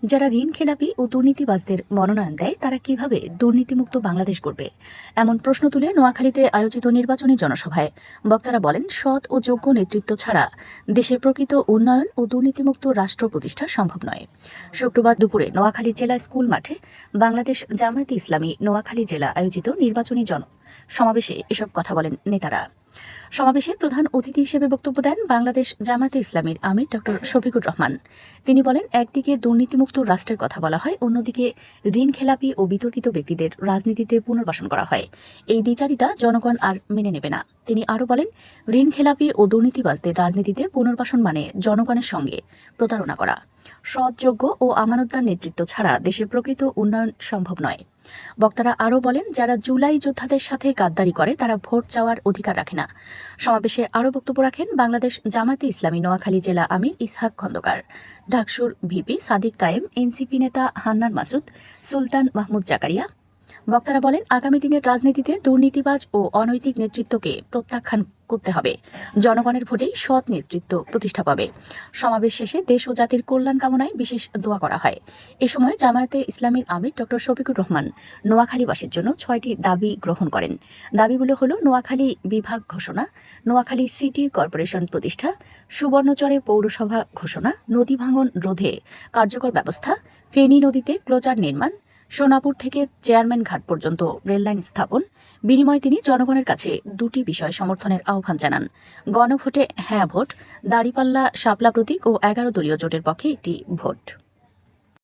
যারা ঋণ খেলাপি ও দুর্নীতিবাজদের মনোনয়ন দেয় তারা কিভাবে দুর্নীতিমুক্ত বাংলাদেশ গড়বে, এমন প্রশ্ন তুলে নোয়াখালীতে আয়োজিত নির্বাচনী জনসভায় বক্তারা বলেন, সৎ ও যোগ্য নেতৃত্ব ছাড়া দেশে প্রকৃত উন্নয়ন ও দুর্নীতিমুক্ত রাষ্ট্র প্রতিষ্ঠা সম্ভব নয়। শুক্রবার দুপুরে নোয়াখালী জেলা স্কুল মাঠে বাংলাদেশ জামায়াতে ইসলামী নোয়াখালী জেলা আয়োজিত নির্বাচনী সমাবেশে এসব কথা বলেন নেতারা। সমাবেশে প্রধান অতিথি হিসেবে বক্তব্য দেন বাংলাদেশ জামায়াতে ইসলামীর আমির ডক্টর শফিকুর রহমান। তিনি বলেন, একদিকে দুর্নীতিমুক্ত রাষ্ট্রের কথা বলা হয়, অন্যদিকে ঋণ খেলাপি ও বিতর্কিত ব্যক্তিদের রাজনীতিতে পুনর্বাসন করা হয়। এই দ্বিচারিতা জনগণ আর মেনে নেবে না। তিনি আরও বলেন, ঋণ খেলাপি ও দুর্নীতিবাজদের রাজনীতিতে পুনর্বাসন মানে জনগণের সঙ্গে প্রতারণা করা। সৎ, যোগ্য ও আমানতদার নেতৃত্ব ছাড়া দেশে প্রকৃত উন্নয়ন সম্ভব নয়। বক্তারা আরও বলেন, যারা জুলাই যোদ্ধাদের সাথে গাদ্দারি করে তারা ভোট চাওয়ার অধিকার রাখে না। সমাবেশে আরও বক্তব্য রাখেন বাংলাদেশ জামায়াতে ইসলামী নোয়াখালী জেলা আমির ইসহাক খন্দকার, ঢাকসুর ভিপি সাদিক কায়েম, এনসিপি নেতা হান্নান মাসুদ, সুলতান মাহমুদ জাকারিয়া। বক্তারা বলেন, আগামী দিনের রাজনীতিতে দুর্নীতিবাজ ও অনৈতিক নেতৃত্বকে প্রত্যাখ্যান করতে হবে। জনগণের ভোটেই সৎ নেতৃত্ব প্রতিষ্ঠা পাবে। সমাবেশ শেষে দেশ ও জাতির কল্যাণ কামনায় বিশেষ দোয়া করা হয়। এ সময় জামায়াতে ইসলামীর আমির ডক্টর শফিকুর রহমান নোয়াখালীবাসীর জন্য 6টি দাবি গ্রহণ করেন। দাবিগুলো হল নোয়াখালী বিভাগ ঘোষণা, নোয়াখালী সিটি কর্পোরেশন প্রতিষ্ঠা, সুবর্ণচরে পৌরসভা ঘোষণা, নদী ভাঙন রোধে কার্যকর ব্যবস্থা, ফেনী নদীতে ক্লোজার নির্মাণ, সোনাপুর থেকে চেয়ারম্যান ঘাট পর্যন্ত রেললাইন স্থাপন। বিনিময়ে তিনি জনগণের কাছে 2টি বিষয় সমর্থনের আহ্বান জানান: গণভোটে হ্যাঁ ভোট, দাঁড়িপাল্লা শাপলা প্রতীক ও 11 দলীয় জোটের পক্ষে একটি ভোট।